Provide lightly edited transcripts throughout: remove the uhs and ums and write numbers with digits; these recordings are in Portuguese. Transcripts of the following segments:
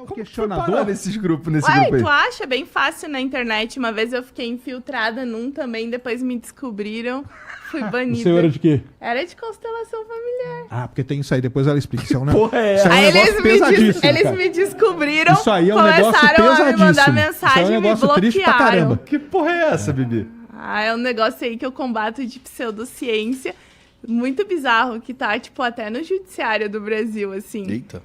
questionador nesses grupos, nesse Ué, grupo aí. tu acha bem fácil na internet? Uma vez eu fiquei infiltrada num também, depois me descobriram, fui banida. O seu era de quê? Era de constelação familiar. Ah, porque tem isso aí, depois ela explica. Isso é um Porra, é isso é um Aí negócio pesadíssimo, eles cara. me descobriram, Isso aí é um negócio começaram a me pesadíssimo. mandar Isso é mensagem um e me negócio triste pra bloquearam. caramba. Que porra é essa, Bibi? Ah, é um negócio aí que eu combato de pseudociência, muito bizarro, que tá, tipo, até no judiciário do Brasil, assim. Eita.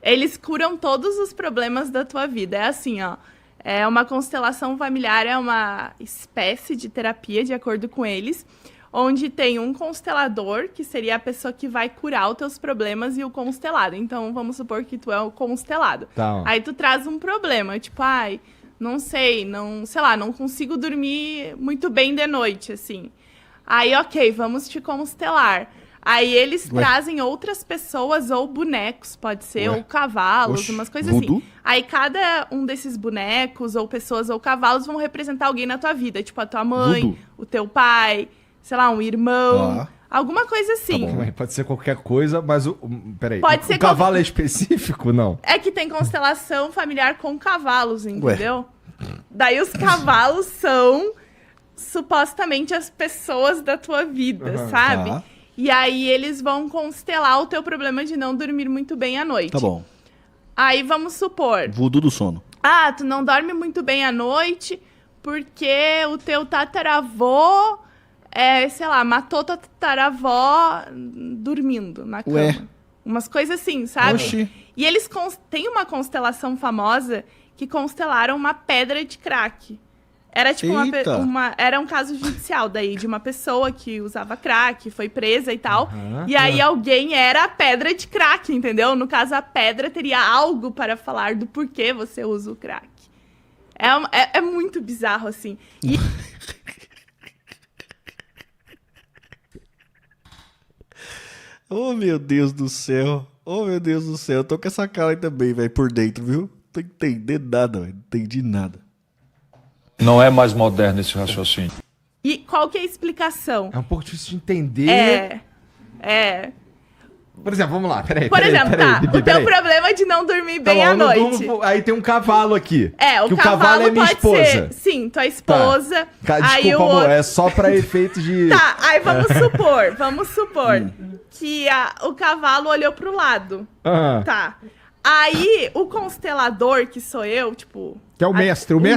Eles curam todos os problemas da tua vida. É assim, ó. É uma constelação familiar, é uma espécie de terapia, de acordo com eles, onde tem um constelador, que seria a pessoa que vai curar os teus problemas, e o constelado. Então, vamos supor que tu é o constelado. Tá. Aí tu traz um problema, tipo, ai, não sei lá, não consigo dormir muito bem de noite, assim. Aí, ok, vamos te constelar. Aí eles trazem outras pessoas ou bonecos, pode ser, ou cavalos, umas coisas assim. Aí cada um desses bonecos, ou pessoas, ou cavalos vão representar alguém na tua vida. Tipo a tua mãe, o teu pai, sei lá, um irmão, alguma coisa assim. Tá bom, pode ser qualquer coisa, mas peraí. Pode ser o cavalo é específico, não? É que tem constelação familiar com cavalos, entendeu? Daí os cavalos são supostamente as pessoas da tua vida, sabe? Tá. E aí eles vão constelar o teu problema de não dormir muito bem à noite. Tá bom. Aí vamos supor... Voodoo do sono. Ah, tu não dorme muito bem à noite porque o teu tataravô, sei lá, matou tua tataravó dormindo na cama. Ué. Umas coisas assim, sabe? Oxi. E eles têm uma constelação famosa que constelaram uma pedra de crack. Era tipo era um caso judicial daí, de uma pessoa que usava crack, foi presa e tal. E aí alguém era a pedra de crack, entendeu? No caso, a pedra teria algo para falar do porquê você usa o crack. É muito bizarro, assim. E... Oh, meu Deus do céu. Oh, meu Deus do céu. Eu tô com essa cara aí também, velho, por dentro, viu? Não tô entendendo nada, velho. Não entendi nada. Não é mais moderno esse raciocínio. E qual que é a explicação? É um pouco difícil de entender. Por exemplo, vamos lá, peraí. O teu problema é de não dormir bem à noite. Aí tem um cavalo aqui. O cavalo é minha pode esposa. ser, sim, tua esposa. Aí Desculpa, o amor, outro... é só pra efeito de... Tá, aí vamos supor que o cavalo olhou pro lado. Tá. Aí o constelador, que sou eu, tipo... Que é o mestre do RPG.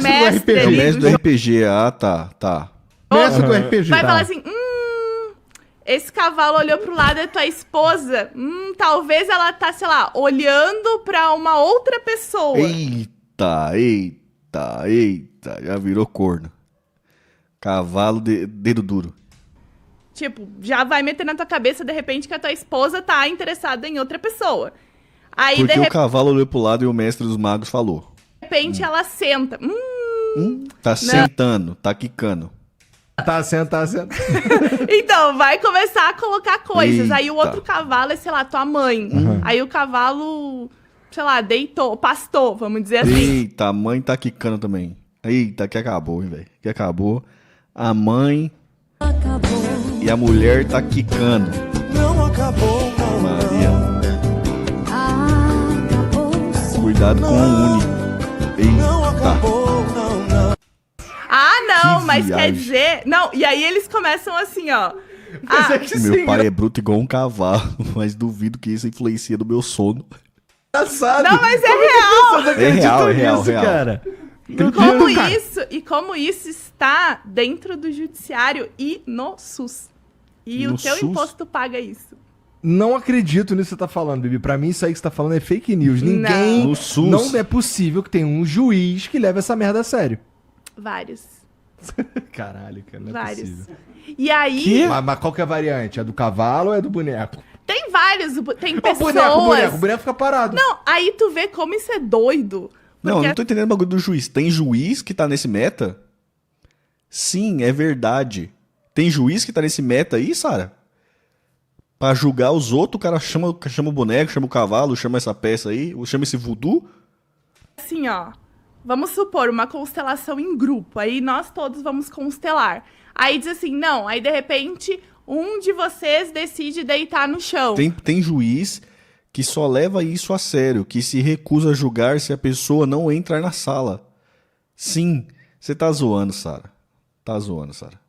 É o mestre do RPG, tá. Mestre do RPG. Vai falar assim, esse cavalo olhou pro lado da tua esposa, talvez ela tá, sei lá, olhando pra uma outra pessoa. Eita, já virou corno. Cavalo dedo duro. Tipo, já vai meter na tua cabeça, de repente, que a tua esposa tá interessada em outra pessoa. Aí, Porque o cavalo olhou pro lado e o mestre dos magos falou. De repente, ela senta. Tá sentando, tá quicando. Tá sendo. Então, vai começar a colocar coisas. Eita. Aí o outro cavalo é, sei lá, tua mãe. Aí o cavalo, sei lá, pastou, vamos dizer assim. Eita, a mãe tá quicando também. Eita, que acabou, hein, velho. Que acabou. A mãe e a mulher tá quicando. Não acabou, não. Maria. Cuidado com o único. Não Eita. acabou, não. Ah, não, Que mas viagem. quer dizer... Não, e aí eles começam assim, ó. Meu pai é bruto igual um cavalo, mas duvido que isso influencia no meu sono. Engraçado. Não, mas é real. É real. Cara. Como isso está dentro do judiciário e no SUS. E No o teu SUS? imposto paga isso. Não acredito nisso que você tá falando, Bibi. Pra mim, isso aí que você tá falando é fake news. Ninguém... No SUS. Não é possível que tenha um juiz que leve essa merda a sério. Vários. Caralho, cara, não é Vários. possível. E aí... Mas qual que é a variante? É do cavalo ou é do boneco? Tem vários. Tem O pessoas... boneco fica parado. Não, aí tu vê como isso é doido. Não, Porque eu não tô entendendo o bagulho do juiz. Tem juiz que tá nesse meta? Sim, é verdade. Tem juiz que tá nesse meta aí, Sara? Pra julgar os outros, o cara chama o boneco, chama o cavalo, chama essa peça aí, chama esse voodoo. assim, ó. Vamos supor uma constelação em grupo. Aí nós todos vamos constelar. Aí diz assim, não. Aí de repente um de vocês decide deitar no chão. Tem juiz que só leva isso a sério, que se recusa a julgar se a pessoa não entrar na sala. Sim, você tá zoando, Sara. Tá zoando, Sara.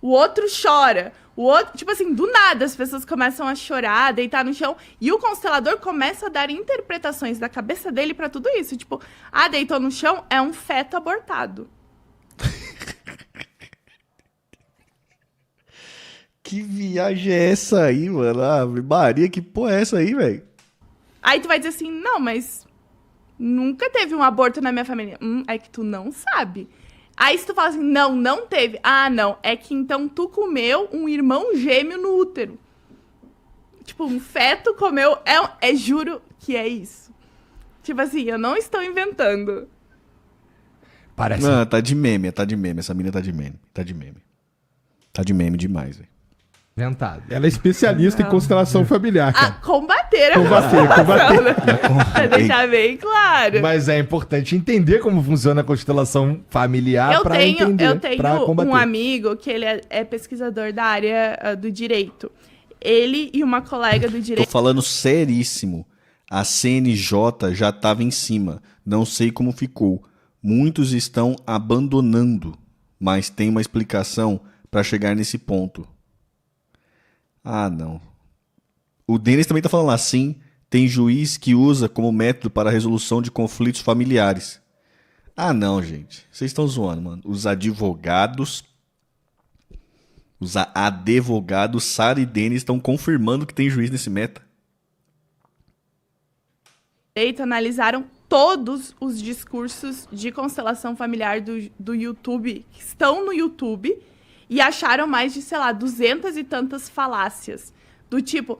O outro chora. O outro, tipo assim, do nada as pessoas começam a chorar, deitar no chão. E o constelador começa a dar interpretações da cabeça dele pra tudo isso. Tipo, deitou no chão, é um feto abortado. Que viagem é essa aí, mano? Ah, Maria, que porra é essa aí, velho? Aí tu vai dizer assim, não, mas nunca teve um aborto na minha família. É que tu não sabe. Aí se tu fala assim, não teve. Não, é que então tu comeu um irmão gêmeo no útero. Tipo, um feto comeu, juro que é isso. Tipo assim, eu não estou inventando. Parece. Não, tá de meme. Essa menina tá de meme. Tá de meme demais, velho. Inventado. Ela é especialista em constelação familiar, cara. Combater a Combater. Pra deixar bem claro. Mas é importante entender como funciona a constelação familiar pra entender, Eu tenho pra combater. um amigo que ele é pesquisador da área do direito. Ele e uma colega do Tô direito... falando seríssimo. A CNJ já tava em cima. Não sei como ficou. Muitos estão abandonando, mas tem uma explicação pra chegar nesse ponto. Não. O Denis também tá falando assim, tem juiz que usa como método para a resolução de conflitos familiares. Não, gente. Vocês estão zoando, mano. Os advogados, Sara e Denis estão confirmando que tem juiz nesse meta. Analisaram todos os discursos de constelação familiar do YouTube, que estão no YouTube, e acharam mais de, 200 e tantas falácias. Do tipo,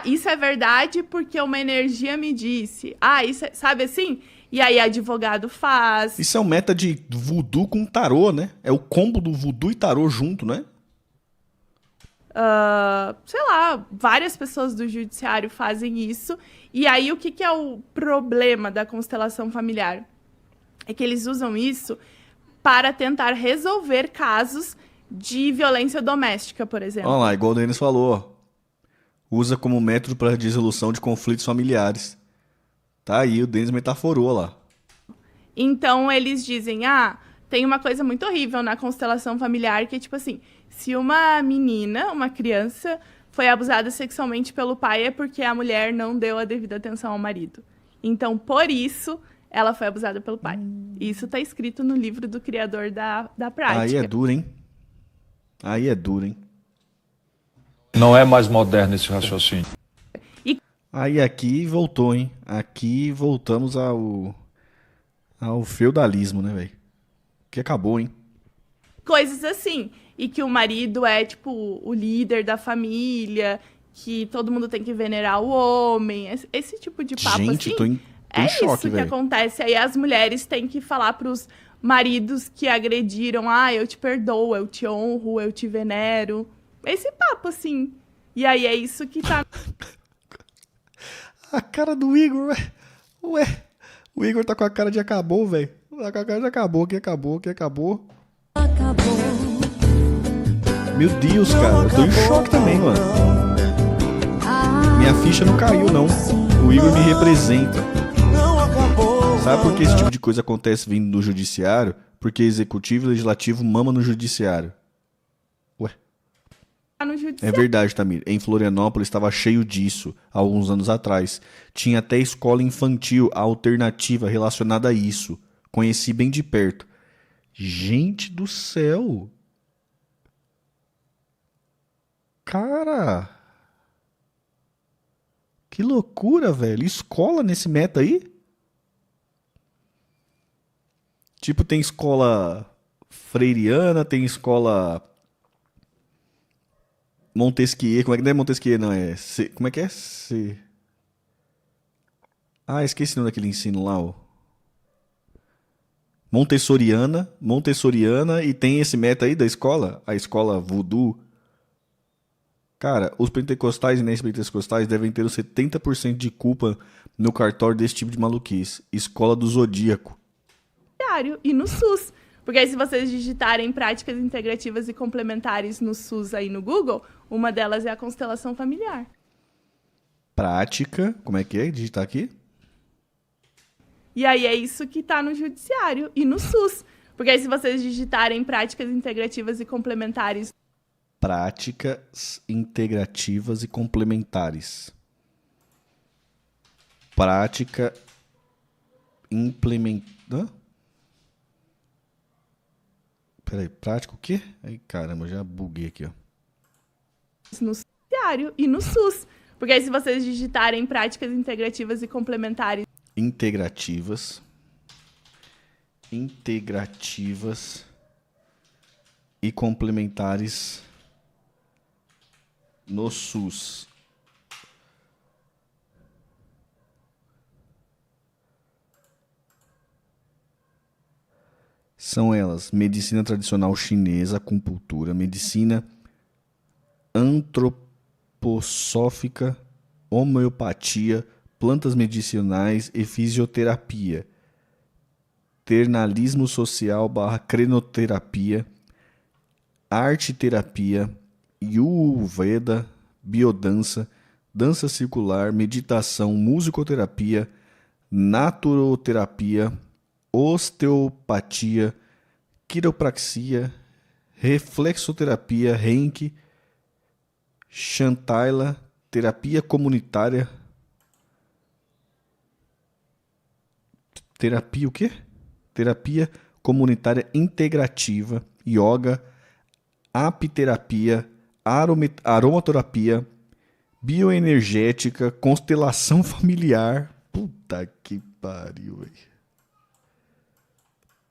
isso é verdade porque uma energia me disse. Isso é, sabe assim? E aí advogado faz. Isso é um meta de voodoo com tarô, né? É o combo do voodoo e tarô junto, né? Várias pessoas do judiciário fazem isso. E aí o que é o problema da constelação familiar? É que eles usam isso para tentar resolver casos de violência doméstica, por exemplo. Olha lá, igual o Denis falou. Usa como método para resolução de conflitos familiares. Tá aí, o Denis metaforou lá. Então, eles dizem, tem uma coisa muito horrível na constelação familiar, que é tipo assim, se uma menina, uma criança, foi abusada sexualmente pelo pai, é porque a mulher não deu a devida atenção ao marido. Então, por isso, ela foi abusada pelo pai. Isso tá escrito no livro do criador da prática. Aí é duro, hein? Não é mais moderno esse raciocínio. Aí aqui voltou, hein? Aqui voltamos ao feudalismo, né, velho? Que acabou, hein? Coisas assim. E que o marido é, tipo, o líder da família, que todo mundo tem que venerar o homem. Esse tipo de papo, Gente, assim. tô em choque, isso que acontece. Aí as mulheres têm que falar pros maridos que agrediram, eu te perdoo, eu te honro, eu te venero. Esse papo, assim. E aí é isso que tá... A cara do Igor, ué. O Igor tá com a cara de acabou, velho. Tá com a cara de acabou. Meu Deus, cara. Eu tô em choque também, mano. Minha ficha não caiu, não. O Igor me representa. Sabe por que esse tipo de coisa acontece vindo do judiciário? Porque executivo e legislativo mama no judiciário. Ué. no judiciário. É verdade, Tamir. Em Florianópolis estava cheio disso, há alguns anos atrás. Tinha até escola infantil alternativa relacionada a isso. Conheci bem de perto. Gente do céu! Cara! Que loucura, velho. Escola nesse meta aí? Tipo, tem escola freiriana, tem escola Montesquieu. Como é que não é Montesquieu, não? Como é que é? Esqueci o nome daquele ensino lá, ó. Montessoriana, e tem esse meta aí da escola, a escola voodoo. Cara, os pentecostais e nem pentecostais devem ter os 70% de culpa no cartório desse tipo de maluquice. Escola do Zodíaco. E no SUS. Porque aí se vocês digitarem práticas integrativas e complementares no SUS aí no Google, uma delas é a constelação familiar. Prática, como é que é? Digitar aqui? E aí é isso que tá no judiciário e no SUS. Porque aí se vocês digitarem práticas integrativas e complementares... Práticas integrativas e complementares. Prática implementar. Peraí, prática o quê? Ai, caramba, já buguei aqui, ó. no judiciário e no SUS. Porque aí se vocês digitarem práticas integrativas e complementares... Integrativas e complementares no SUS. São elas: medicina tradicional chinesa, acupuntura, medicina antroposófica, homeopatia, plantas medicinais e fisioterapia, ternalismo social / crenoterapia, arte-terapia, Ayurveda, biodança, dança circular, meditação, musicoterapia, naturoterapia, osteopatia, quiropraxia, reflexoterapia, Reiki, Chantaila, terapia comunitária. Terapia o quê? Terapia comunitária integrativa, yoga, apiterapia, aromaterapia, bioenergética, constelação familiar. Puta que pariu, velho.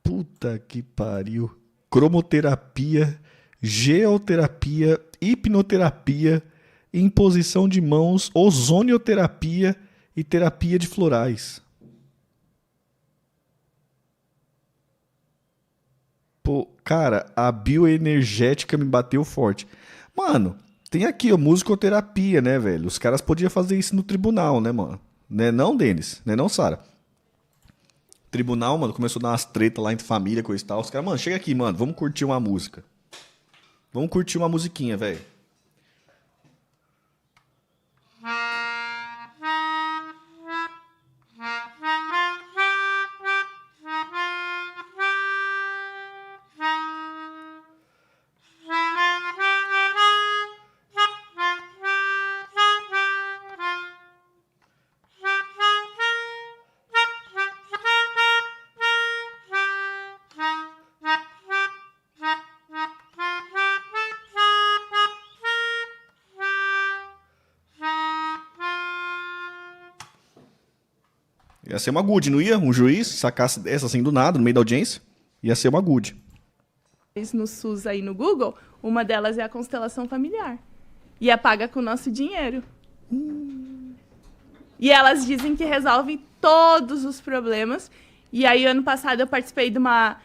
Puta que pariu. Cromoterapia, geoterapia, hipnoterapia, imposição de mãos, ozonioterapia e terapia de florais. Pô, cara, a bioenergética me bateu forte. Mano, tem aqui, ó, musicoterapia, né, velho? Os caras podiam fazer isso no tribunal, né, mano? Né não, Denis? Né não, Sara? Tribunal, mano, começou a dar umas tretas lá entre família, coisa e tal. Os caras, mano, chega aqui, mano, vamos curtir uma música. Vamos curtir uma musiquinha, velho. Ia ser uma good, não ia? Um juiz sacasse essa assim do nada, no meio da audiência. Ia ser uma good. no SUS aí no Google, uma delas é a constelação familiar. E é paga com o nosso dinheiro. E elas dizem que resolvem todos os problemas. E aí, ano passado, eu participei de uma...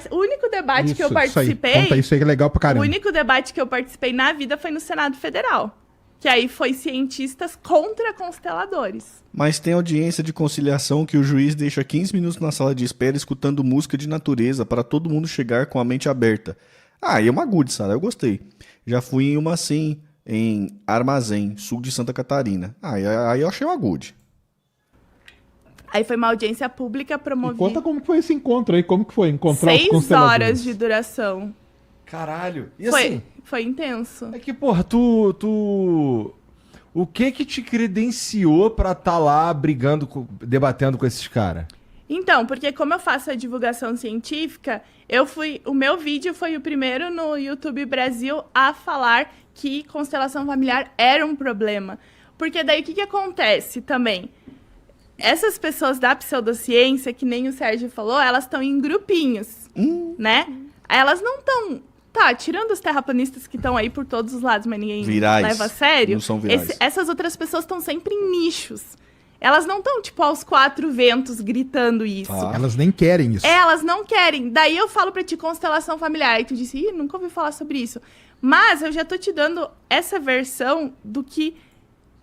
o único debate que eu participei... Conta isso aí que é legal pra caramba. O único debate que eu participei na vida foi no Senado Federal. Que aí foi cientistas contra consteladores. Mas tem audiência de conciliação que o juiz deixa 15 minutos na sala de espera escutando música de natureza para todo mundo chegar com a mente aberta. Ah, e é uma good, Sara, eu gostei. Já fui em uma assim, em Armazém, sul de Santa Catarina. Aí eu achei uma good. Aí foi uma audiência pública promovida. E conta como que foi esse encontro aí, como que foi encontrar os 6 consteladores. horas de duração. Caralho. E assim, Foi intenso. é que, porra, o que te credenciou pra tá lá brigando, debatendo com esses caras? Então, porque como eu faço a divulgação científica, o meu vídeo foi o primeiro no YouTube Brasil a falar que constelação familiar era um problema. Porque daí o que acontece também? Essas pessoas da pseudociência, que nem o Sérgio falou, elas estão em grupinhos, né? Elas não estão... Tá, tirando os terraplanistas que estão aí por todos os lados, mas ninguém leva a sério. Não são virais. Essas outras pessoas estão sempre em nichos. Elas não estão, tipo, aos 4 ventos gritando isso. Elas nem querem isso. Elas não querem. Daí eu falo pra ti constelação familiar. E tu disse, nunca ouvi falar sobre isso. Mas eu já tô te dando essa versão do que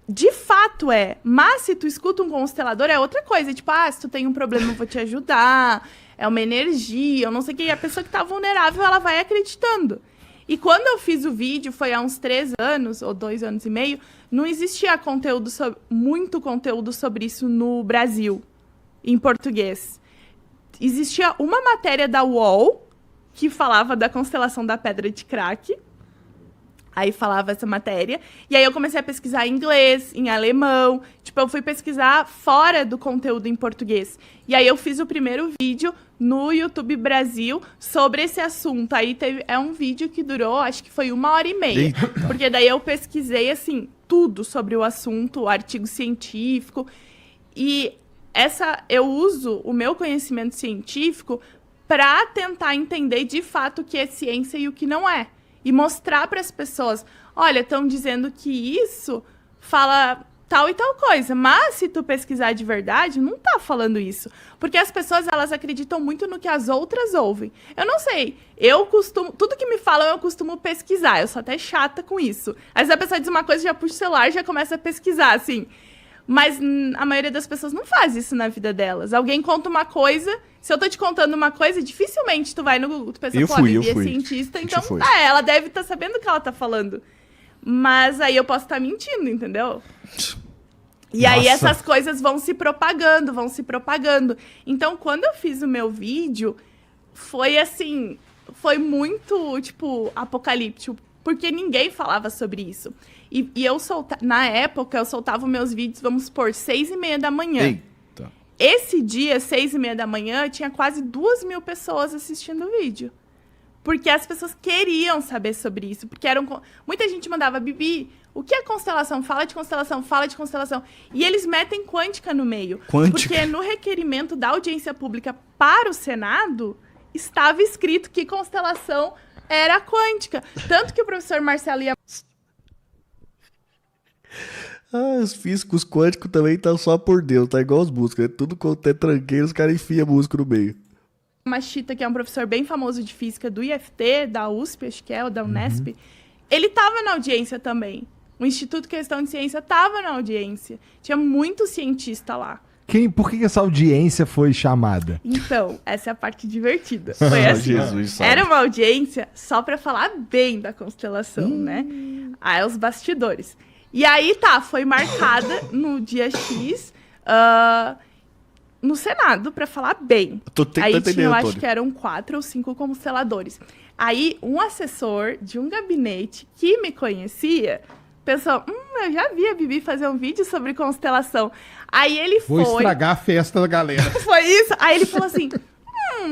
de fato é. Mas se tu escuta um constelador, é outra coisa. Tipo, se tu tem um problema, eu vou te ajudar. É uma energia, eu não sei o que. E a pessoa que tá vulnerável, ela vai acreditando. E quando eu fiz o vídeo, foi há uns 3 anos, ou 2 anos e meio, não existia muito conteúdo sobre isso no Brasil, em português. Existia uma matéria da UOL que falava da constelação da Pedra de Crack. Aí falava essa matéria. E aí eu comecei a pesquisar em inglês, em alemão. Tipo, eu fui pesquisar fora do conteúdo em português. E aí eu fiz o primeiro vídeo no YouTube Brasil sobre esse assunto. Aí é um vídeo que durou, acho que foi 1h30. Eita. Porque daí eu pesquisei, assim, tudo sobre o assunto, o artigo científico. E eu uso o meu conhecimento científico para tentar entender de fato o que é ciência e o que não é. E mostrar para as pessoas, olha, estão dizendo que isso fala tal e tal coisa, mas se tu pesquisar de verdade, não tá falando isso. Porque as pessoas, elas acreditam muito no que as outras ouvem. Eu não sei, tudo que me falam eu costumo pesquisar, eu sou até chata com isso. Às vezes a pessoa diz uma coisa, já puxa o celular, já começa a pesquisar, assim. Mas a maioria das pessoas não faz isso na vida delas. Alguém conta uma coisa, se eu tô te contando uma coisa, dificilmente tu vai no Google, tu pensa, pô, a Bibi é cientista, então ela deve estar sabendo o que ela tá falando. Mas aí eu posso estar mentindo, entendeu? E aí essas coisas vão se propagando. Então, quando eu fiz o meu vídeo, foi assim, foi muito, tipo, apocalíptico, porque ninguém falava sobre isso. E eu na época, eu soltava meus vídeos, vamos supor, 6h30 da manhã. Eita. Esse dia, 6h30 da manhã, tinha quase 2.000 pessoas assistindo o vídeo. Porque as pessoas queriam saber sobre isso. Porque muita gente mandava, Bibi, o que é constelação? Fala de constelação, fala de constelação. E eles metem quântica no meio. Quântica? Porque no requerimento da audiência pública para o Senado, estava escrito que constelação era quântica. Tanto que o professor Marcelo ia... Os físicos quânticos também estão só por Deus, tá igual os músicos, né? Tudo quanto é tranqueiro, os caras enfiam músico no meio. Machita, que é um professor bem famoso de física do IFT, da USP, acho que é, ou da Unesp, ele estava na audiência também. O Instituto Questão de Ciência estava na audiência. Tinha muito cientista lá. Por que essa audiência foi chamada? Então, essa é a parte divertida. Foi assim, Jesus, sabe? era uma audiência só para falar bem da constelação, né? Aí os bastidores. E aí, foi marcada no dia X, no Senado, para falar bem. Aí tinha, eu acho que eram 4 ou 5 consteladores. Aí, um assessor de um gabinete que me conhecia pensou, eu já vi a Bibi fazer um vídeo sobre constelação. Aí ele Vou estragar a festa da galera. Foi isso? Aí ele falou assim,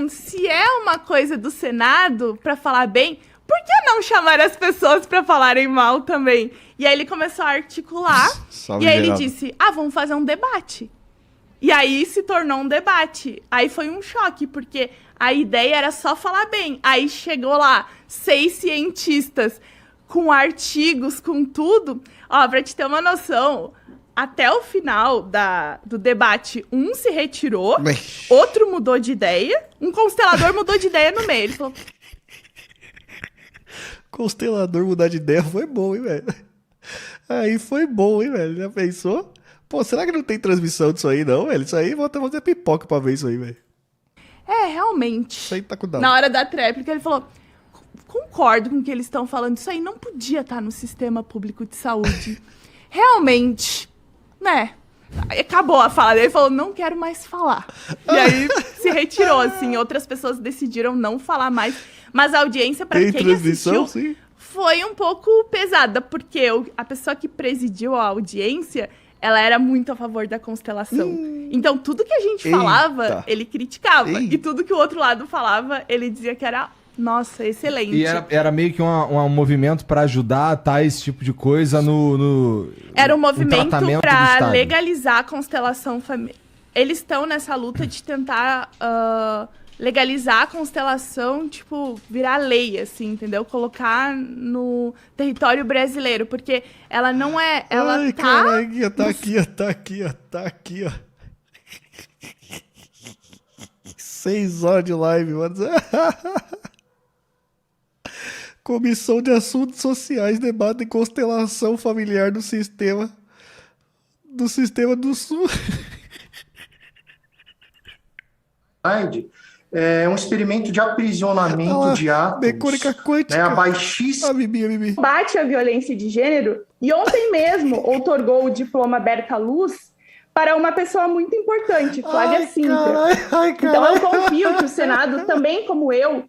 se é uma coisa do Senado para falar bem, por que não chamar as pessoas para falarem mal também? E aí ele começou a articular, e aí ele disse, vamos fazer um debate. E aí se tornou um debate. Aí foi um choque, porque a ideia era só falar bem. Aí chegou lá 6 cientistas com artigos, com tudo. Ó, pra te ter uma noção, até o final do debate, um se retirou, outro mudou de ideia, um constelador mudou de ideia no meio. Ele falou... Constelador mudar de ideia foi bom, hein, velho? Aí foi bom, hein, velho? Já pensou? Pô, será que não tem transmissão disso aí, não, velho? Isso aí, vou até fazer pipoca pra ver isso aí, velho. Realmente. Isso aí tá com dado. Na hora da tréplica, ele falou... Concordo com o que eles estão falando. Isso aí não podia estar no sistema público de saúde. Realmente, né? Aí acabou a fala. Ele falou, não quero mais falar. E aí se retirou, assim. Outras pessoas decidiram não falar mais. Mas a audiência, para quem assistiu, sim, foi um pouco pesada. Porque a pessoa que presidiu a audiência, ela era muito a favor da constelação. Então, tudo que a gente falava, ele criticava. E tudo que o outro lado falava, ele dizia que era... Nossa, excelente. E era meio que um movimento para ajudar esse tipo de coisa no era um movimento para legalizar a constelação familiar. Eles estão nessa luta de tentar legalizar a constelação, tipo, virar lei, assim, entendeu? Colocar no território brasileiro, porque ela não é... Ela Ai, caralho, tá aqui, ó. 6 horas de live, mano. Comissão de Assuntos Sociais debate constelação familiar do sistema do Sul. É um experimento de aprisionamento de átomos. Mecânica quântica. A baixíssima... Combate à violência de gênero E ontem mesmo outorgou o diploma Berta Luz para uma pessoa muito importante, Flávia Sintra. Então eu confio que o Senado, também como eu,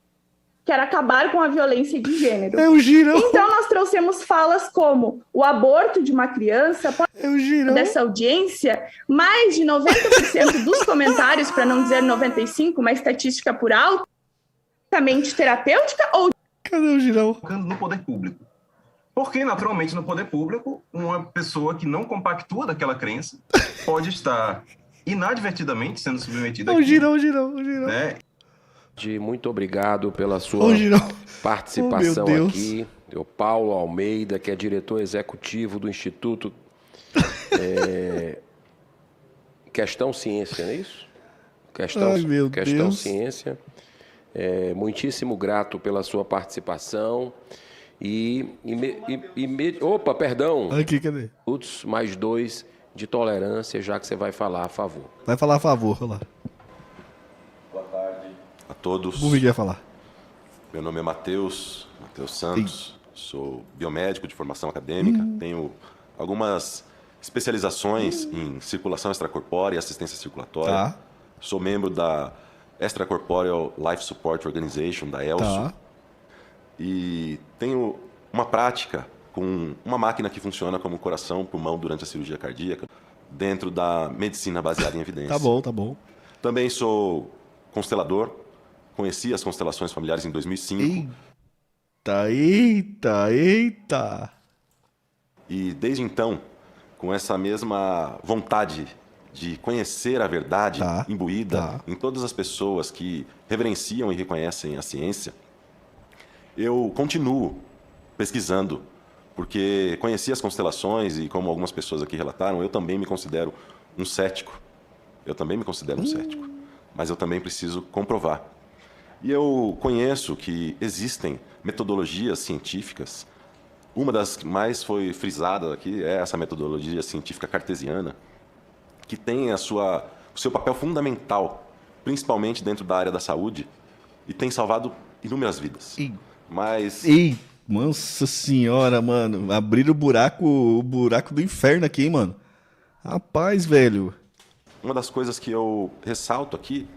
quer acabar com a violência de gênero. É o Girão. Então nós trouxemos falas como o aborto de uma criança pode É o Girão. dessa audiência, mais de 90% dos comentários, para não dizer 95%, uma estatística por alto, terapêutica ou Cadê o Girão? No poder público. Porque, naturalmente, no poder público, uma pessoa que não compactua daquela crença pode estar inadvertidamente sendo submetida É o Girão, o Girão. né? Muito obrigado pela sua Ô, Girão. participação Oh, meu Deus. aqui. O Paulo Almeida, que é diretor executivo do Instituto Questão Ciência, não é isso? Ai, meu Questão Deus. Ciência. Muitíssimo grato pela sua participação. Opa, perdão. Aqui, cadê? Minutos mais 2 de tolerância, já que você vai falar a favor. Vai falar a favor, olha lá. A todos. O vídeo vai falar. Meu nome é Matheus Santos, sou biomédico de formação acadêmica, tenho algumas especializações em circulação extracorpórea e assistência circulatória. Tá. Sou membro da Extracorporeal Life Support Organization, da ELSO. Tá. E tenho uma prática com uma máquina que funciona como coração, pulmão durante a cirurgia cardíaca, dentro da medicina baseada em evidência. Tá bom, tá bom. Também sou constelador. Conheci as constelações familiares em 2005. Eita. E desde então, com essa mesma vontade de conhecer a verdade imbuída em todas as pessoas que reverenciam e reconhecem a ciência, eu continuo pesquisando, porque conheci as constelações e, como algumas pessoas aqui relataram, eu também me considero um cético. Mas eu também preciso comprovar. E eu conheço que existem metodologias científicas. Uma das que mais foi frisada aqui é essa metodologia científica cartesiana, que tem o seu papel fundamental, principalmente dentro da área da saúde, e tem salvado inúmeras vidas. Mas... Nossa senhora, mano. Abriram o buraco do inferno aqui, hein, mano. Rapaz, velho. Uma das coisas que eu ressalto aqui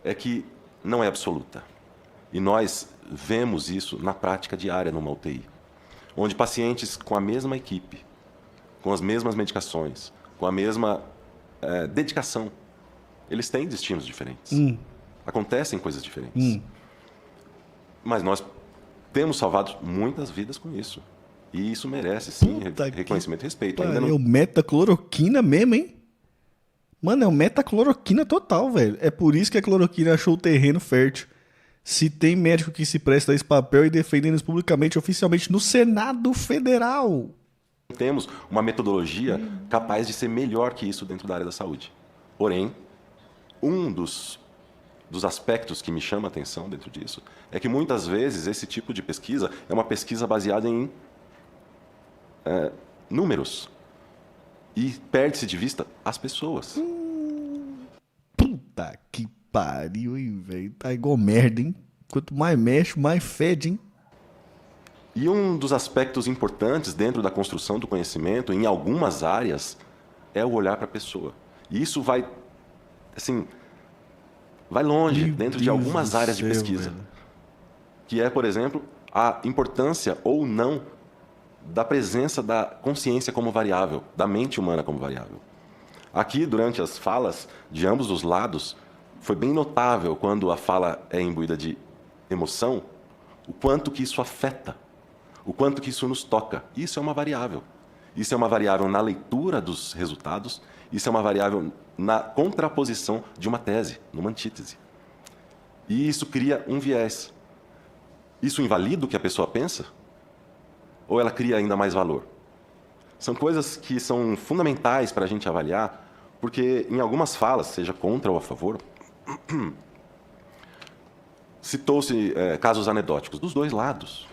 é que não é absoluta. E nós vemos isso na prática diária numa UTI, onde pacientes com a mesma equipe, com as mesmas medicações, com a mesma dedicação, eles têm destinos diferentes. Acontecem coisas diferentes. Mas nós temos salvado muitas vidas com isso. E isso merece, sim, reconhecimento e respeito. Ainda É não... o metacloroquina mesmo, hein? Mano, é o metacloroquina total, velho. É por isso que a cloroquina achou o terreno fértil. Se tem médico que se presta a esse papel e defendendo isso publicamente, oficialmente, no Senado Federal. Temos uma metodologia capaz de ser melhor que isso dentro da área da saúde. Porém, um dos aspectos que me chama a atenção dentro disso é que muitas vezes esse tipo de pesquisa é uma pesquisa baseada em números. E perde-se de vista as pessoas. Puta que pariu, hein, velho. Tá igual merda, hein? Quanto mais mexe, mais fede, hein? E um dos aspectos importantes dentro da construção do conhecimento, em algumas áreas, é o olhar para a pessoa. E isso vai, assim, vai longe dentro de algumas áreas de pesquisa. Que é, por exemplo, a importância ou não da presença da consciência como variável, da mente humana como variável. Aqui, durante as falas de ambos os lados, foi bem notável quando a fala é imbuída de emoção, o quanto que isso afeta, o quanto que isso nos toca. Isso é uma variável. Isso é uma variável na leitura dos resultados, isso é uma variável na contraposição de uma tese, numa antítese. E isso cria um viés. Isso invalida o que a pessoa pensa? Ou ela cria ainda mais valor? São coisas que são fundamentais para a gente avaliar, porque em algumas falas, seja contra ou a favor, citou-se casos anedóticos dos dois lados.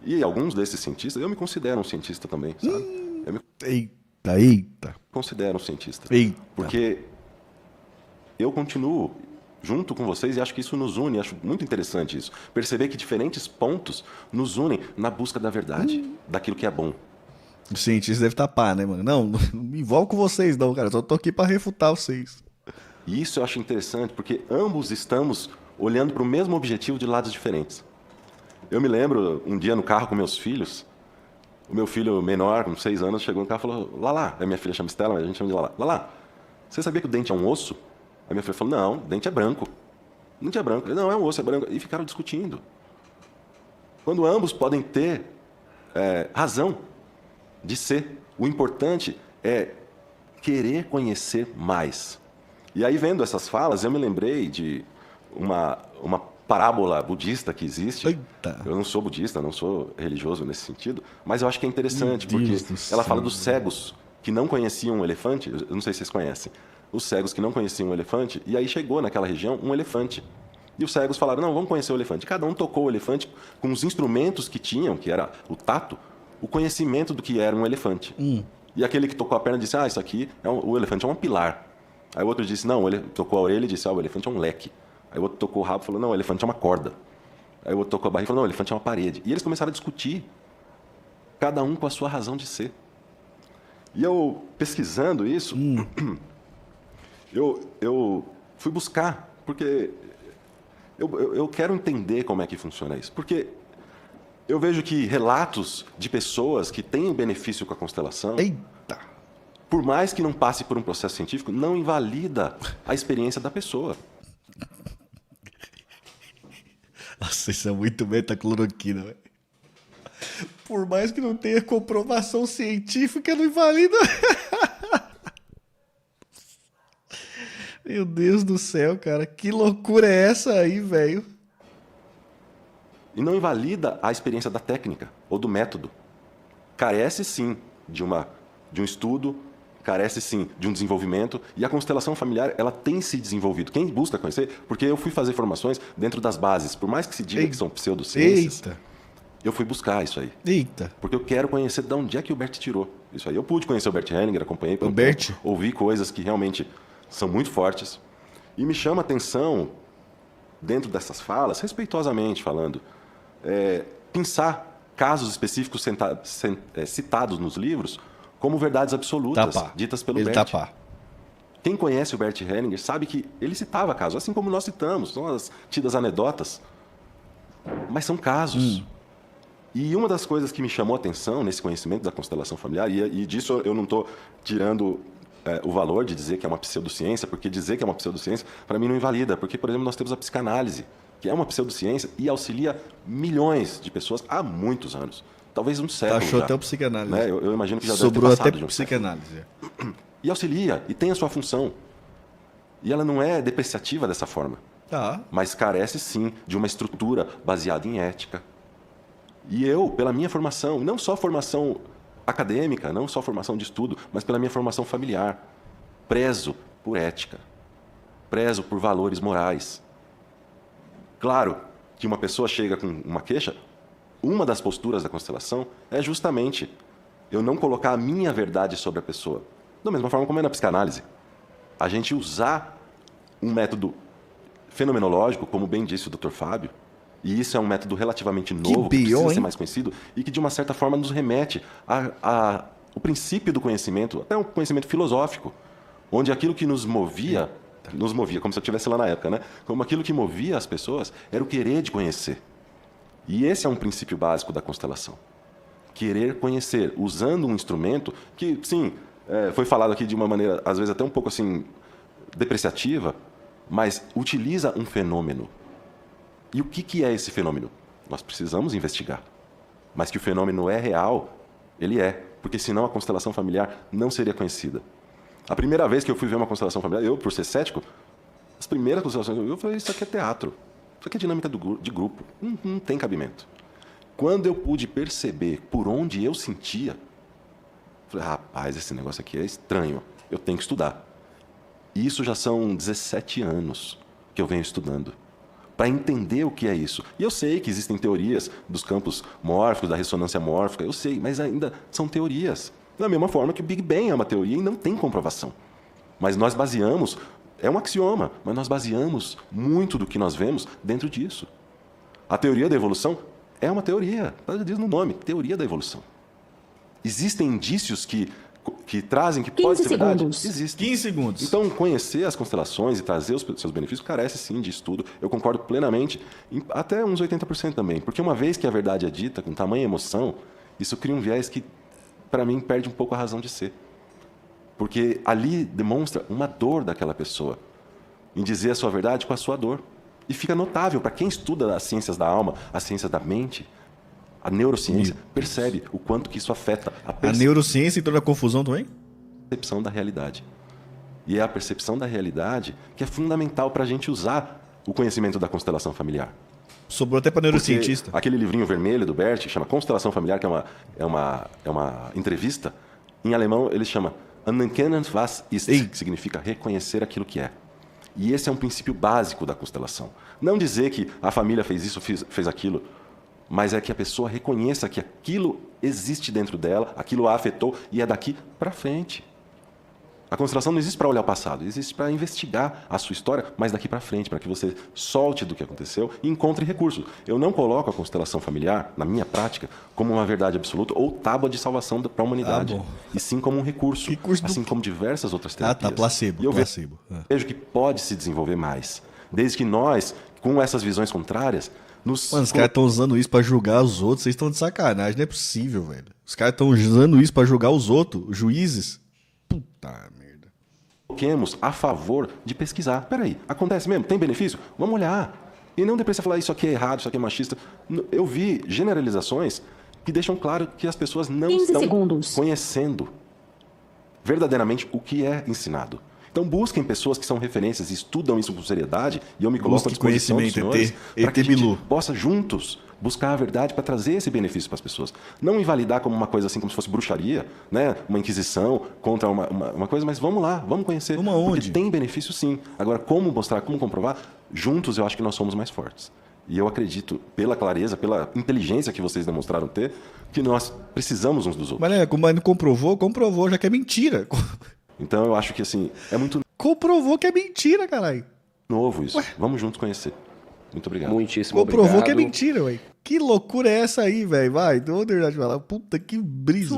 E alguns desses cientistas, eu me considero um cientista também, sabe? Eita. Considero um cientista. Eita. Porque eu continuo junto com vocês e acho que isso nos une, acho muito interessante isso. Perceber que diferentes pontos nos unem na busca da verdade, daquilo que é bom. O cientista deve tapar, né, mano? Não me envolvo com vocês, não, cara. Só tô aqui pra refutar vocês. E isso eu acho interessante, porque ambos estamos olhando para o mesmo objetivo de lados diferentes. Eu me lembro, um dia no carro com meus filhos, o meu filho menor, com 6 anos, chegou no carro e falou, Lala, a minha filha chama Estela, mas a gente chama de Lala. Lala, você sabia que o dente é um osso? Aí minha filha falou, não, o dente é branco. O dente é branco. Eu, não, é um osso, é branco. E ficaram discutindo. Quando ambos podem ter razão de ser. O importante é querer conhecer mais. E aí, vendo essas falas, eu me lembrei de uma parábola budista que existe. Eita. Eu não sou budista, não sou religioso nesse sentido, mas eu acho que é interessante, porque ela fala dos cegos que não conheciam um elefante. Eu não sei se vocês conhecem. Os cegos que não conheciam um elefante, e aí chegou naquela região um elefante. E os cegos falaram, não, vamos conhecer o elefante. Cada um tocou o elefante com os instrumentos que tinham, que era o tato, o conhecimento do que era um elefante. E aquele que tocou a perna disse, isso aqui, o elefante é um pilar. Aí o outro disse, não, ele tocou a orelha e disse, o elefante é um leque. Aí o outro tocou o rabo e falou, não, o elefante é uma corda. Aí o outro tocou a barriga e falou, não, o elefante é uma parede. E eles começaram a discutir, cada um com a sua razão de ser. E eu, pesquisando isso, eu fui buscar, porque eu quero entender como é que funciona isso. Porque eu vejo que relatos de pessoas que têm benefício com a constelação, por mais que não passe por um processo científico, não invalida a experiência da pessoa. Nossa, isso é muito metacloroquina, velho. Por mais que não tenha comprovação científica, não invalida. Meu Deus do céu, cara. Que loucura é essa aí, velho? E não invalida a experiência da técnica ou do método. Carece, sim, de um estudo, carece, sim, de um desenvolvimento. E a constelação familiar, ela tem se desenvolvido. Quem busca conhecer, porque eu fui fazer formações dentro das bases, por mais que se diga que são pseudociências, eu fui buscar isso aí. Porque eu quero conhecer de onde é que o Bert tirou isso aí. Eu pude conhecer o Bert Hellinger, acompanhei por um tempo, ouvi coisas que realmente são muito fortes. E me chama a atenção, dentro dessas falas, respeitosamente falando, pensar casos específicos citados nos livros como verdades absolutas, ditas pelo Bert. Quem conhece o Bert Hellinger sabe que ele citava casos, assim como nós citamos, são as tidas anedotas, mas são casos. E uma das coisas que me chamou a atenção nesse conhecimento da constelação familiar, e disso eu não estou tirando o valor de dizer que é uma pseudociência, porque dizer que é uma pseudociência, para mim, não invalida. Porque, por exemplo, nós temos a psicanálise, que é uma pseudociência e auxilia milhões de pessoas há muitos anos. Talvez um século Achou já. até o psicanálise. Né? Eu imagino que já sobrou deve ter até passado de um psicanálise. século. E auxilia, e tem a sua função. E ela não é depreciativa dessa forma. Mas carece, sim, de uma estrutura baseada em ética. E eu, pela minha formação, não só formação acadêmica, não só formação de estudo, mas pela minha formação familiar, prezo por ética, prezo por valores morais. Claro que uma pessoa chega com uma queixa, uma das posturas da constelação é justamente eu não colocar a minha verdade sobre a pessoa. Da mesma forma como é na psicanálise. A gente usar um método fenomenológico, como bem disse o Dr. Fábio, e isso é um método relativamente novo, que precisa ser mais conhecido, e que, de uma certa forma, nos remete ao princípio do conhecimento, até um conhecimento filosófico, onde aquilo que nos movia, como se eu estivesse lá na época, né? Como aquilo que movia as pessoas era o querer de conhecer. E esse é um princípio básico da constelação. Querer conhecer, usando um instrumento que, sim, foi falado aqui de uma maneira, às vezes, até um pouco assim, depreciativa, mas utiliza um fenômeno. E o que é esse fenômeno? Nós precisamos investigar. Mas que o fenômeno é real, ele é. Porque senão a constelação familiar não seria conhecida. A primeira vez que eu fui ver uma constelação familiar, eu, por ser cético, as primeiras constelações que eu falei, isso aqui é teatro. Isso aqui é dinâmica de grupo. Não tem cabimento. Quando eu pude perceber por onde eu sentia, falei, rapaz, esse negócio aqui é estranho. Eu tenho que estudar. E isso já são 17 anos que eu venho estudando, para entender o que é isso. E eu sei que existem teorias dos campos mórficos, da ressonância mórfica, eu sei, mas ainda são teorias. Da mesma forma que o Big Bang é uma teoria e não tem comprovação. Mas nós baseamos, é um axioma, mas nós baseamos muito do que nós vemos dentro disso. A teoria da evolução é uma teoria, ela diz no nome, teoria da evolução. Existem indícios que trazem que pode ser verdade? Existem. 15 segundos. Então, conhecer as constelações e trazer os seus benefícios carece sim de estudo. Eu concordo plenamente, até uns 80% também. Porque uma vez que a verdade é dita com tamanha emoção, isso cria um viés que, para mim, perde um pouco a razão de ser. Porque ali demonstra uma dor daquela pessoa em dizer a sua verdade com a sua dor. E fica notável para quem estuda as ciências da alma, as ciências da mente, a neurociência, percebe o quanto que isso afeta a neurociência e toda a confusão também? Percepção da realidade. E é a percepção da realidade que é fundamental para a gente usar o conhecimento da constelação familiar. Sobrou até para neurocientista. Porque aquele livrinho vermelho do Bert, que chama Constelação Familiar, que é uma entrevista, em alemão ele chama Anerkennen was ist, que significa reconhecer aquilo que é. E esse é um princípio básico da constelação. Não dizer que a família fez isso, fez aquilo, mas é que a pessoa reconheça que aquilo existe dentro dela, aquilo a afetou e é daqui para frente. A constelação não existe para olhar o passado, existe para investigar a sua história, mas daqui para frente, para que você solte do que aconteceu e encontre recursos. Eu não coloco a constelação familiar, na minha prática, como uma verdade absoluta ou tábua de salvação para a humanidade, e sim como um recurso, assim como diversas outras terapias. Placebo. E eu vejo que pode se desenvolver mais, desde que nós, com essas visões contrárias, Mano, os caras estão usando isso pra julgar os outros. Vocês estão de sacanagem, não é possível, velho. Os caras estão usando isso pra julgar os outros, os juízes. Puta merda. Coloquemos a favor de pesquisar. Peraí, acontece mesmo? Tem benefício? Vamos olhar. E não depois você falar isso aqui é errado, isso aqui é machista. Eu vi generalizações que deixam claro que as pessoas não estão conhecendo verdadeiramente o que é ensinado. Então busquem pessoas que são referências e estudam isso com seriedade, e eu me coloco à disposição dos senhores para que a gente possa juntos buscar a verdade para trazer esse benefício para as pessoas. Não invalidar como uma coisa assim, como se fosse bruxaria, né? Uma inquisição contra uma coisa, mas vamos lá, vamos conhecer. Vamos aonde? Porque tem benefício sim. Agora, como mostrar, como comprovar? Juntos eu acho que nós somos mais fortes. E eu acredito, pela clareza, pela inteligência que vocês demonstraram ter, que nós precisamos uns dos outros. Mas como não comprovou, já que é mentira. Então eu acho que assim, é muito... Comprovou que é mentira, caralho. Novo isso. Ué? Vamos juntos conhecer. Muito obrigado. Muitíssimo Comprovou obrigado. que é mentira, ué. Que loucura é essa aí, velho? Vai, vou deixar de falar. Puta, que brisa.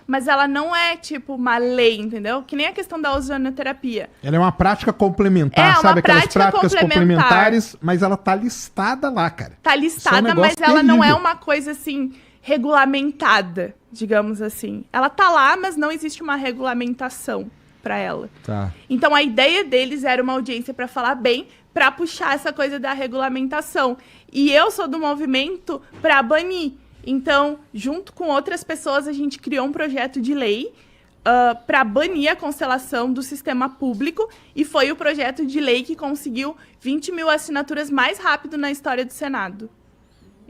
Mas ela não é, tipo, uma lei, entendeu? Que nem a questão da ozonoterapia. Ela é uma prática complementar, sabe? Aquelas práticas complementares, mas ela tá listada lá, cara. Tá listada, mas ela não é uma coisa, assim, regulamentada, digamos assim. Ela tá lá, mas não existe uma regulamentação pra ela. Tá. Então, a ideia deles era uma audiência pra falar bem, pra puxar essa coisa da regulamentação. E eu sou do movimento pra banir. Então, junto com outras pessoas, a gente criou um projeto de lei para banir a constelação do sistema público, e foi o projeto de lei que conseguiu 20 mil assinaturas mais rápido na história do Senado.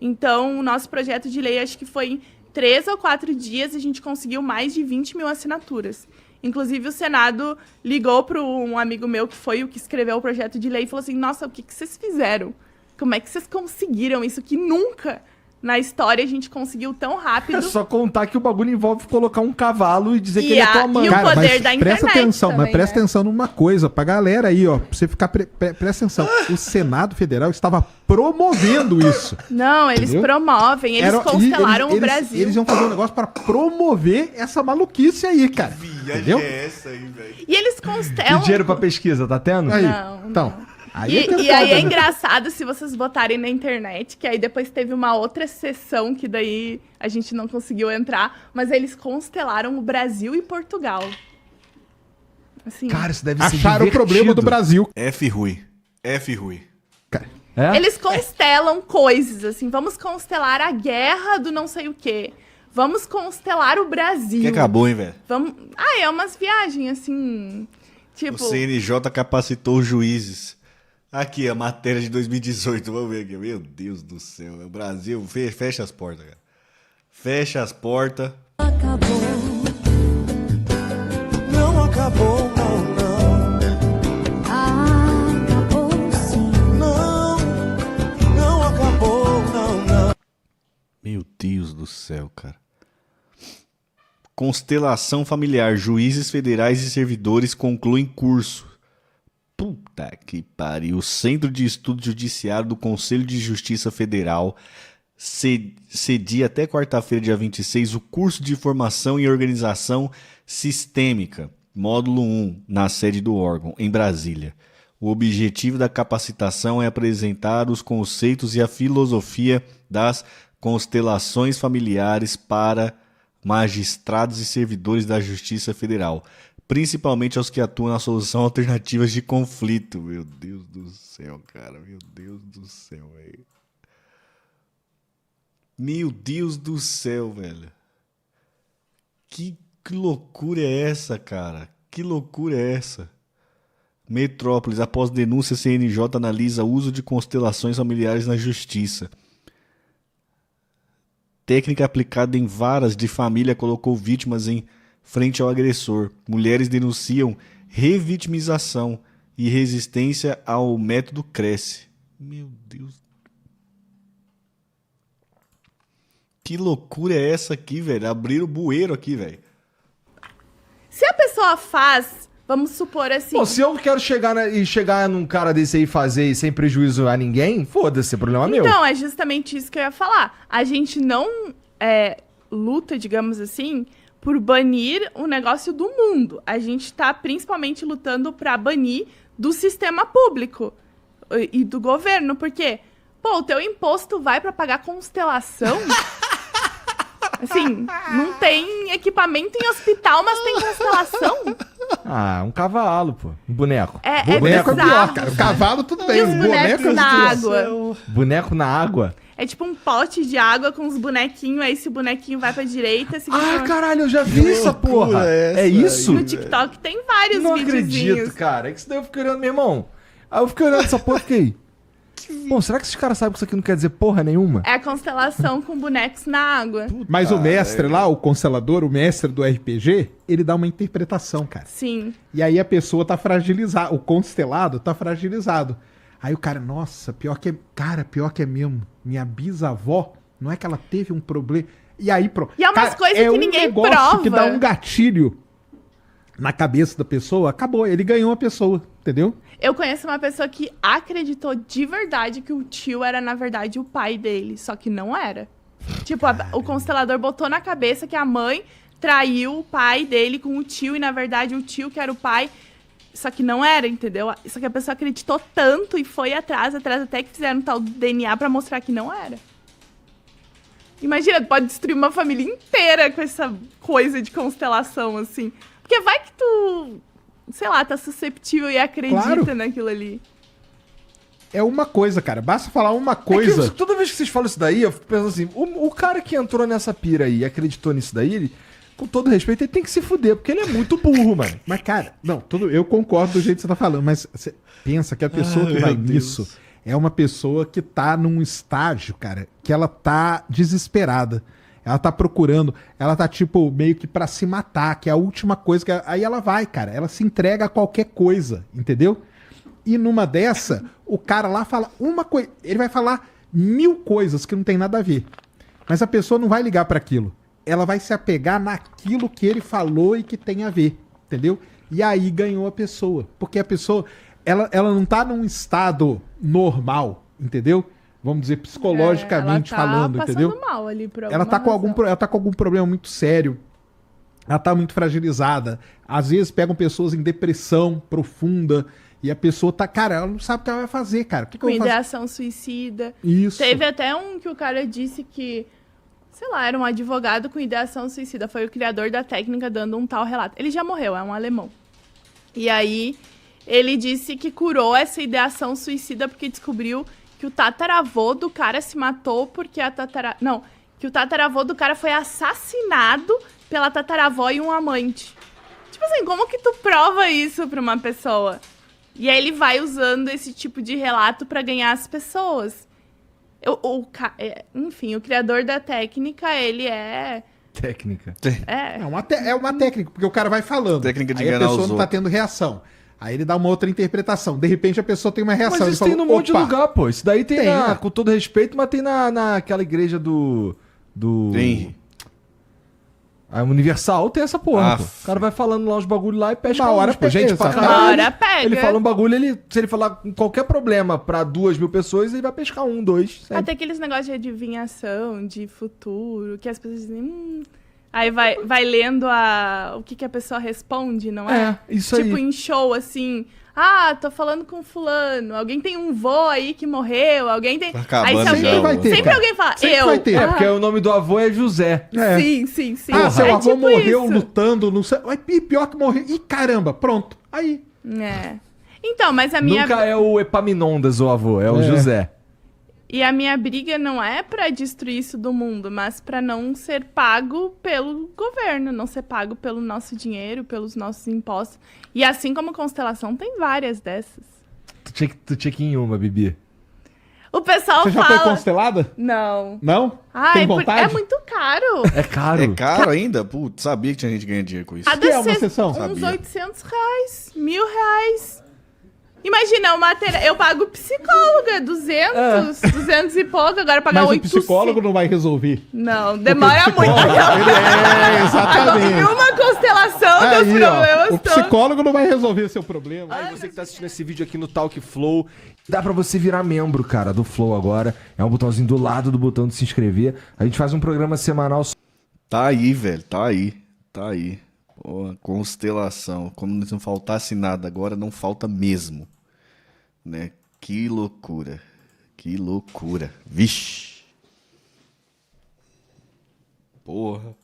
Então, o nosso projeto de lei, acho que foi em 3 ou 4 dias, a gente conseguiu mais de 20 mil assinaturas. Inclusive, o Senado ligou para um amigo meu, que foi o que escreveu o projeto de lei, e falou assim, nossa, o que vocês fizeram? Como é que vocês conseguiram isso que nunca na história a gente conseguiu tão rápido? É só contar que o bagulho envolve colocar um cavalo e dizer que ele é tua mãe. E o poder da internet presta atenção, também, mas presta atenção numa coisa, pra galera aí, ó, pra você ficar, presta atenção. O Senado Federal estava promovendo isso. Não, eles promovem, eles constelaram o Brasil. Eles iam fazer um negócio pra promover essa maluquice aí, cara. Entendeu? É essa aí, velho. E eles constelam... E dinheiro pra pesquisa, tá tendo? Aí, Não, então... não. Aí aí é engraçado se vocês botarem na internet, que aí depois teve uma outra sessão que daí a gente não conseguiu entrar, mas eles constelaram o Brasil e Portugal. Assim, Cara, isso deve ser acharam o problema do Brasil. F Rui. É? Eles constelam coisas, assim, vamos constelar a guerra do não sei o quê. Vamos constelar o Brasil. Que acabou, hein, velho? Vamos... é umas viagens, assim, tipo... O CNJ capacitou os juízes. Aqui, a matéria de 2018. Vamos ver aqui. Meu Deus do céu. O Brasil, fecha as portas, cara. Fecha as portas. Acabou. Não acabou, não, não. Acabou sim. Não acabou, não. Meu Deus do céu, cara. Constelação familiar. Juízes federais e servidores concluem curso. Puta que pariu. O Centro de Estudo Judiciário do Conselho de Justiça Federal cedia até quarta-feira, dia 26, o curso de formação em organização sistêmica, módulo 1, na sede do órgão, em Brasília. O objetivo da capacitação é apresentar os conceitos e a filosofia das constelações familiares para magistrados e servidores da Justiça Federal, principalmente aos que atuam na solução alternativas de conflito. Meu Deus do céu, cara. Meu Deus do céu, velho. Meu Deus do céu, velho. Que loucura é essa, cara? Que loucura é essa? Metrópolis, após denúncia, CNJ analisa o uso de constelações familiares na justiça. Técnica aplicada em varas de família colocou vítimas em frente ao agressor. Mulheres denunciam revitimização e resistência ao método cresce. Meu Deus. Que loucura é essa aqui, velho? Abriram o bueiro aqui, velho. Se a pessoa faz, vamos supor assim... Pô, se eu quero chegar num cara desse aí e fazer sem prejuízo a ninguém, foda-se, é problema meu. Então, é justamente isso que eu ia falar. A gente não luta, digamos assim, por banir o negócio do mundo. A gente tá principalmente lutando pra banir do sistema público e do governo, porque, pô, o teu imposto vai pra pagar constelação... Assim, não tem equipamento em hospital, mas tem constelação. Ah, um cavalo, pô. Um boneco. Boneco é bizarro. pior, cara. O cavalo tudo bem. E os bonecos na água. Boneco na água? É tipo um pote de água com os bonequinhos, aí esse bonequinho vai pra direita... Caralho, eu já vi essa porra. É isso? No TikTok tem vários não videozinhos. Não acredito, cara. É que isso daí eu fiquei olhando, meu irmão. Aí eu fiquei olhando essa porra e fiquei... Bom, será que esses caras sabem que isso aqui não quer dizer porra nenhuma? É a constelação com bonecos na água. Mas o mestre lá, o constelador, o mestre do RPG, ele dá uma interpretação, cara. Sim. E aí a pessoa tá fragilizada, o constelado tá fragilizado. Aí o cara, nossa, pior que é mesmo. Minha bisavó, não é que ela teve um problema. E aí, pronto. E é umas coisas que ninguém prova. É um negócio que dá um gatilho na cabeça da pessoa, acabou. Ele ganhou a pessoa, entendeu? Eu conheço uma pessoa que acreditou de verdade que o tio era, na verdade, o pai dele. Só que não era. Tipo, o constelador botou na cabeça que a mãe traiu o pai dele com o tio. E, na verdade, o tio que era o pai... Só que não era, entendeu? Só que a pessoa acreditou tanto e foi atrás, até que fizeram tal DNA pra mostrar que não era. Imagina, pode destruir uma família inteira com essa coisa de constelação, assim. Porque vai que tu... sei lá, tá susceptível e acredita naquilo ali. É uma coisa, cara. Basta falar uma coisa. Toda vez que vocês falam isso daí, eu fico pensando assim, o cara que entrou nessa pira aí e acreditou nisso daí, ele, com todo respeito, ele tem que se fuder, porque ele é muito burro, mano. Mas, cara, não, eu concordo do jeito que você tá falando, mas você pensa que a pessoa que vai nisso é uma pessoa que tá num estágio, cara, que ela tá desesperada. Ela tá procurando, ela tá, tipo, meio que pra se matar, que é a última coisa que... Aí ela vai, cara, ela se entrega a qualquer coisa, entendeu? E numa dessa, o cara lá fala uma coisa, ele vai falar 1000 coisas que não tem nada a ver. Mas a pessoa não vai ligar pra aquilo. Ela vai se apegar naquilo que ele falou e que tem a ver, entendeu? E aí ganhou a pessoa. Porque a pessoa, ela não tá num estado normal, entendeu? Vamos dizer, psicologicamente falando, entendeu? Mal ali por ela tá com algum problema muito sério. Ela tá muito fragilizada. Às vezes pegam pessoas em depressão profunda e a pessoa tá, cara, ela não sabe o que ela vai fazer, cara. O que com eu vou fazer? ideação suicida. Isso. Teve até um que o cara disse que, sei lá, era um advogado com ideação suicida. Foi o criador da técnica dando um tal relato. Ele já morreu, é um alemão. E aí ele disse que curou essa ideação suicida porque descobriu que o tataravô do cara se matou porque que o tataravô do cara foi assassinado pela tataravó e um amante. Tipo assim, como que tu prova isso pra uma pessoa? E aí ele vai usando esse tipo de relato pra ganhar as pessoas. Enfim, o criador da técnica, ele é... Técnica. É uma técnica, porque o cara vai falando. Técnica de aí a enganar pessoa os não tá outros. tendo reação. Aí ele dá uma outra interpretação. De repente a pessoa tem uma reação. Mas isso ele tem fala, num monte de opa, lugar, pô. Isso daí tem, né? com todo respeito, mas tem naquela igreja do... Tem. A Universal tem essa porra, Ah, pô. O cara vai falando lá uns bagulho lá e pesca Na hora uns, pô. Gente pra pega, caralho. na hora pega. Ele fala um bagulho, se ele falar com qualquer problema pra 2.000 pessoas, ele vai pescar 1, 2. sempre. Até aqueles negócios de adivinhação, de futuro, que as pessoas dizem. Aí vai lendo o que a pessoa responde, não é? É, isso tipo, aí. em show, assim. Ah, tô falando com fulano. Alguém tem um vô aí que morreu. Alguém tem. Tá acabando aí se já, alguém. vai ter, sempre cara. alguém fala, Sempre eu. vai ter. É, porque o nome do avô é José. É. Sim, sim, sim. Ah, seu É avô tipo morreu isso. lutando, não sei. E pior que morreu. Ih, caramba, pronto. Aí. É. Então, mas a minha. Nunca é o Epaminondas o avô, é o José. E a minha briga não é pra destruir isso do mundo, mas pra não ser pago pelo governo, não ser pago pelo nosso dinheiro, pelos nossos impostos. E assim como Constelação, tem várias dessas. Tu tinha que ir em uma, Bibi. O pessoal Você já fala... foi constelada? Não. Não? Ai, Tem vontade? é muito caro. É caro. É caro ainda? Putz, sabia que tinha gente ganhando dinheiro com isso. Cada que é uma se- sessão? Uns Sabia. R$800, R$1.000. Imagina, eu pago psicóloga, 200 e pouco, agora pagar Mas o 800. psicólogo não vai resolver. Não, demora muito. É, exatamente. Em uma constelação, Aí, teus ó, problemas o psicólogo não vai resolver seu problema. Aí você que tá assistindo esse vídeo aqui no Talk Flow, dá pra você virar membro, cara, do Flow agora. É um botãozinho do lado do botão de se inscrever. A gente faz um programa semanal. Tá aí, velho. Tá aí. Tá aí. Pô, constelação. Como se não faltasse nada. Agora não falta mesmo. Né? Que loucura. Que loucura. Vixe. Porra.